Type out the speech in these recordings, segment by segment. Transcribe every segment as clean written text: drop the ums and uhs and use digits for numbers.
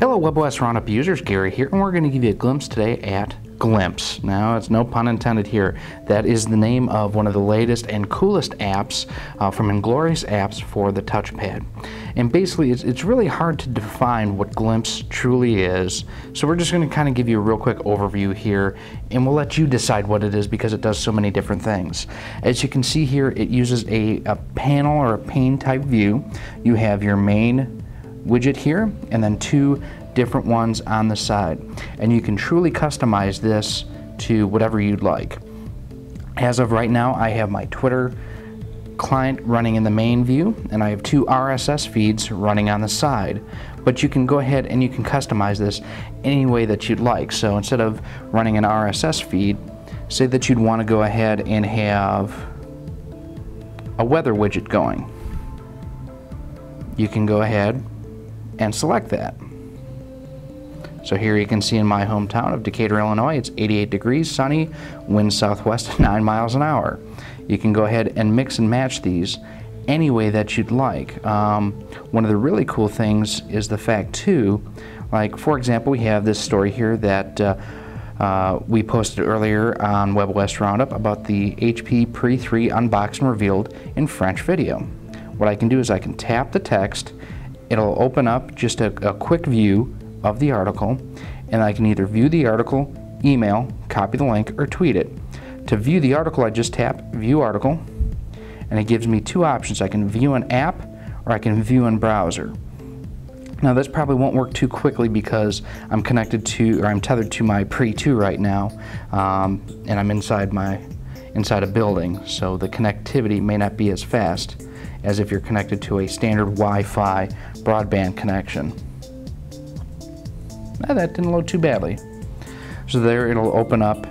Hello webOSroundup users, Gary here, and we're going to give you a glimpse today at Glimpse. Now, it's no pun intended here. That is the name of one of the latest and coolest apps from Inglorious Apps for the TouchPad. And basically, it's really hard to define what Glimpse truly is, so we're just going to kind of give you a real quick overview here, and we'll let you decide what it is because it does so many different things. As you can see here, it uses a panel or a pane type view. You have your main widget here, and then two different ones on the side, and you can truly customize this to whatever you'd like. As of right now, I have my Twitter client running in the main view, and I have two RSS feeds running on the side, but you can go ahead and you can customize this any way that you'd like. So instead of running an RSS feed, say that you'd want to go ahead and have a weather widget going. You can go ahead and select that. So here you can see in my hometown of Decatur, Illinois, it's 88 degrees, sunny, wind southwest at 9 miles an hour. You can go ahead and mix and match these any way that you'd like. One of the really cool things is the fact too, like for example, we have this story here that we posted earlier on webOSroundup about the HP Pre 3 unboxed and revealed in French video. What I can do is I can tap the text. It'll open up just a quick view of the article, and I can either view the article, email, copy the link, or tweet it. To view the article, I just tap View Article, and it gives me two options. I can view an app, or I can view in browser. Now this probably won't work too quickly because I'm connected to, or I'm tethered to my Pre 2 right now, and I'm inside a building, so the connectivity may not be as fast as if you're connected to a standard Wi-Fi broadband connection. That didn't load too badly. So there it'll open up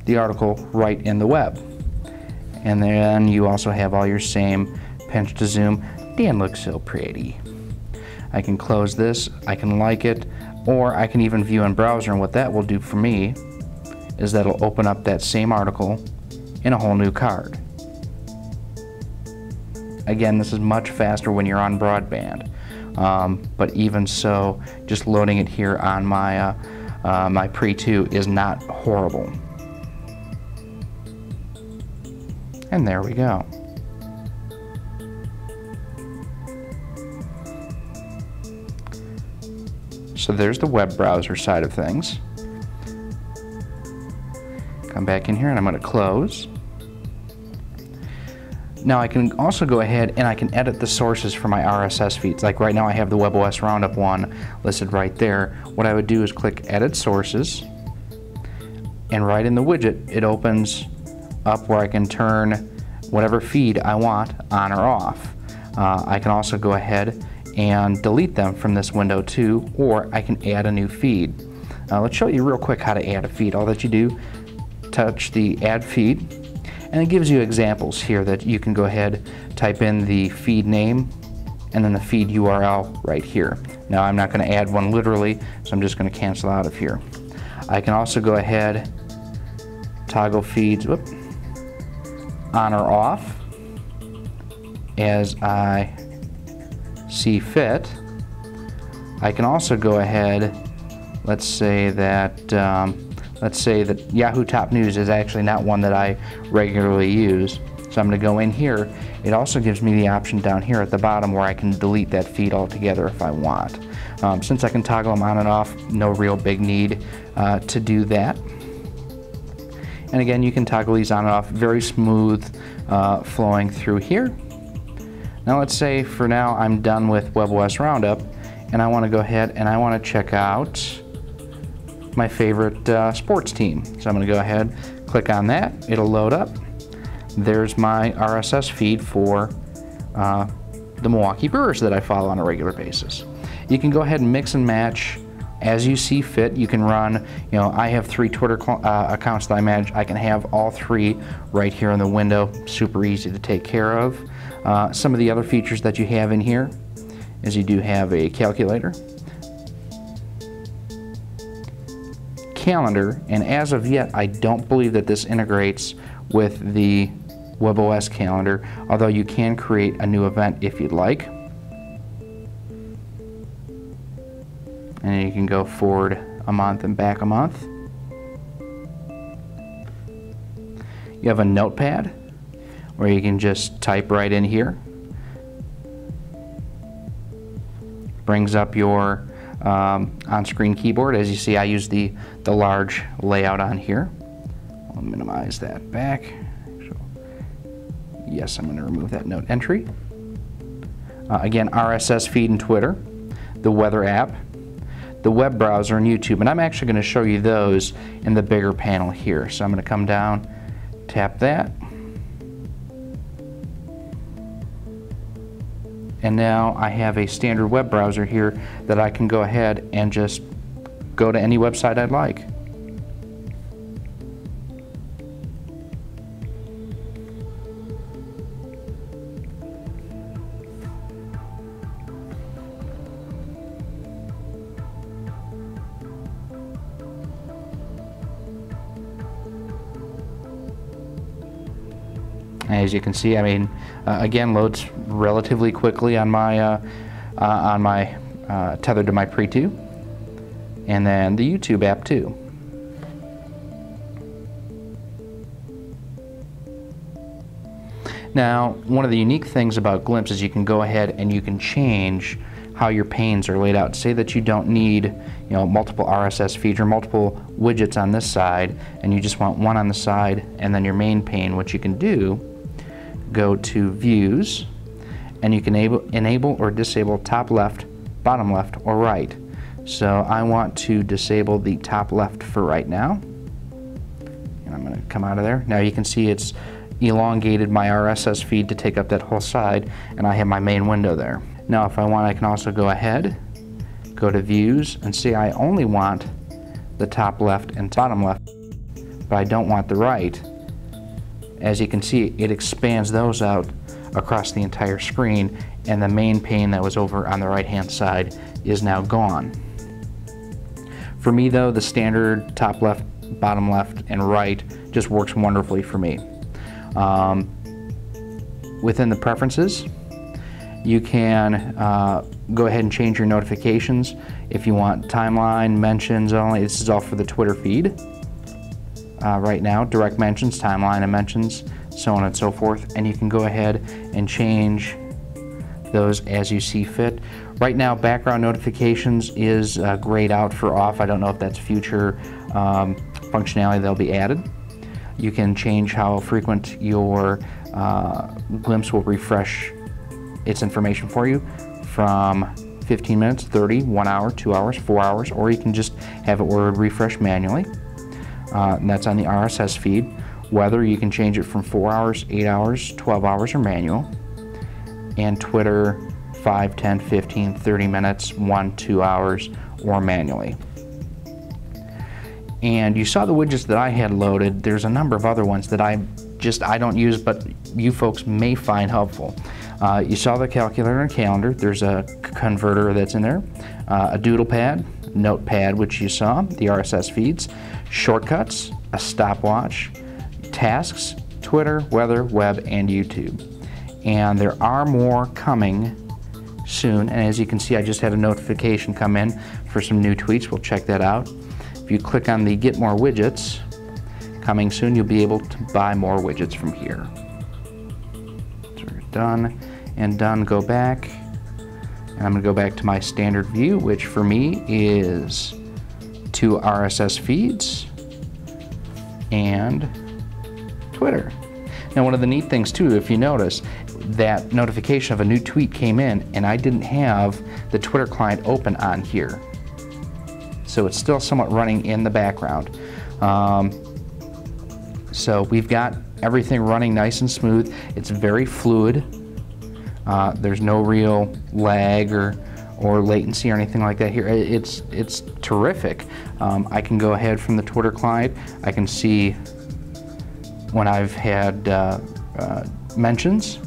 the article right in the web. And then you also have all your same pinch to zoom. Dan looks so pretty. I can close this, I can like it, or I can even view in browser, and what that will do for me is that it'll open up that same article in a whole new card. Again, this is much faster when you're on broadband, but even so, just loading it here on my my Pre 2 is not horrible. And there we go. So there's the web browser side of things. Come back in here and I'm going to close. Now I can also go ahead and I can edit the sources for my RSS feeds. Like right now I have the webOSroundup one listed right there. What I would do is click Edit Sources, and right in the widget it opens up where I can turn whatever feed I want on or off. I can also go ahead and delete them from this window too, or I can add a new feed. Let's show you real quick how to add a feed. All that you do, touch the Add Feed, and it gives you examples here that you can go ahead, type in the feed name and then the feed URL right here. Now I'm not going to add one literally, so I'm just going to cancel out of here. I can also go ahead, toggle feeds on or off as I see fit. I can also go ahead, let's say that Yahoo Top News is actually not one that I regularly use. So I'm going to go in here. It also gives me the option down here at the bottom where I can delete that feed altogether if I want. Since I can toggle them on and off, no real big need to do that. And again, you can toggle these on and off, very smooth flowing through here. Now let's say for now I'm done with webOSroundup and I want to go ahead and I want to check out my favorite sports team. So I'm going to go ahead, click on that, it'll load up. There's my RSS feed for the Milwaukee Brewers that I follow on a regular basis. You can go ahead and mix and match as you see fit. You can run, I have 3 Twitter accounts that I manage. I can have all 3 right here in the window. Super easy to take care of. Some of the other features that you have in here is you do have a calculator, calendar, and as of yet I don't believe that this integrates with the webOS calendar, although you can create a new event if you'd like. And you can go forward a month and back a month. You have a notepad where you can just type right in here. Brings up your on-screen keyboard. As you see, I use the large layout on here. I'll minimize that back. Yes, I'm going to remove that note entry. Again, RSS feed and Twitter, the weather app, the web browser, and YouTube. And I'm actually going to show you those in the bigger panel here. So I'm going to come down, tap that. And now I have a standard web browser here that I can go ahead and just go to any website I'd like. As you can see, I mean, again, loads relatively quickly on my tethered to my Pre2, and then the YouTube app too. Now, one of the unique things about Glimpse is you can go ahead and you can change how your panes are laid out. Say that you don't need, multiple RSS feeds or multiple widgets on this side, and you just want one on the side and then your main pane. What you can do, go to Views, and you can enable or disable top left, bottom left, or right. So I want to disable the top left for right now, and I'm going to come out of there. Now you can see it's elongated my RSS feed to take up that whole side, and I have my main window there. Now if I want, I can also go ahead, go to Views, and see I only want the top left and bottom left, but I don't want the right. As you can see, it expands those out across the entire screen, and the main pane that was over on the right hand side is now gone. For me though, the standard top left, bottom left, and right just works wonderfully for me. Within the preferences, you can go ahead and change your notifications. If you want timeline, mentions only, this is all for the Twitter feed. Right now, direct mentions, timeline and mentions, so on and so forth, and you can go ahead and change those as you see fit. Right now, background notifications is grayed out for off. I don't know if that's future functionality that'll be added. You can change how frequent your Glimpse will refresh its information for you, from 15 minutes, 30, 1 hour, 2 hours, 4 hours, or you can just have it ordered refresh manually. And that's on the RSS feed. Weather, you can change it from 4 hours, 8 hours, 12 hours, or manual. And Twitter, 5, 10, 15, 30 minutes, 1, 2 hours, or manually. And you saw the widgets that I had loaded. There's a number of other ones that I don't use, but you folks may find helpful. You saw the calculator and calendar. There's a converter that's in there, a doodle pad, notepad, which you saw, the RSS feeds, shortcuts, a stopwatch, tasks, Twitter, weather, web, and YouTube. And there are more coming soon, and as you can see, I just had a notification come in for some new tweets. We'll check that out. If you click on the Get More Widgets, coming soon, you'll be able to buy more widgets from here. So we're done and done. Go back, and I'm going to go back to my standard view, which for me is 2 RSS feeds and Twitter. Now, one of the neat things too, if you notice, that notification of a new tweet came in and I didn't have the Twitter client open on here. So it's still somewhat running in the background. So we've got everything running nice and smooth. It's very fluid. There's no real lag or latency or anything like that here. It's terrific. I can go ahead from the Twitter client. I can see when I've had mentions,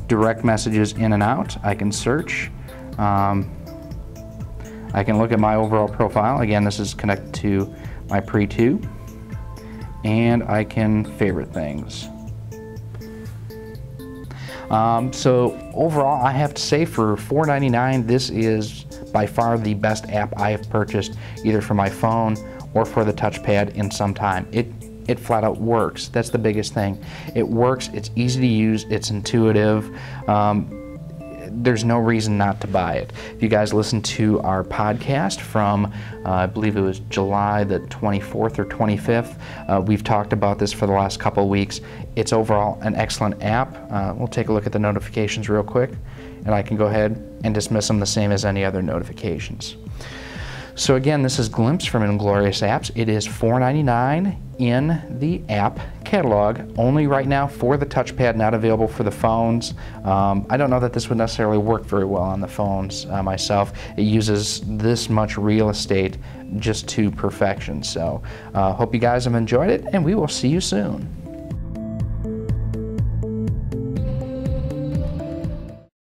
direct messages in and out. I can search. I can look at my overall profile. Again, this is connected to my Pre2. And I can favorite things. So overall, I have to say for $4.99, this is by far the best app I have purchased, either for my phone or for the touchpad in some time. It flat out works. That's the biggest thing. It works, it's easy to use, it's intuitive. There's no reason not to buy it. If you guys listen to our podcast from, I believe it was July the 24th or 25th, we've talked about this for the last couple of weeks. It's overall an excellent app. We'll take a look at the notifications real quick, and I can go ahead and dismiss them the same as any other notifications. So again, this is Glimpse from Inglorious Apps. It is $4.99 in the app catalog, only right now for the touchpad, not available for the phones. I don't know that this would necessarily work very well on the phones myself. It uses this much real estate just to perfection. So hope you guys have enjoyed it, and we will see you soon.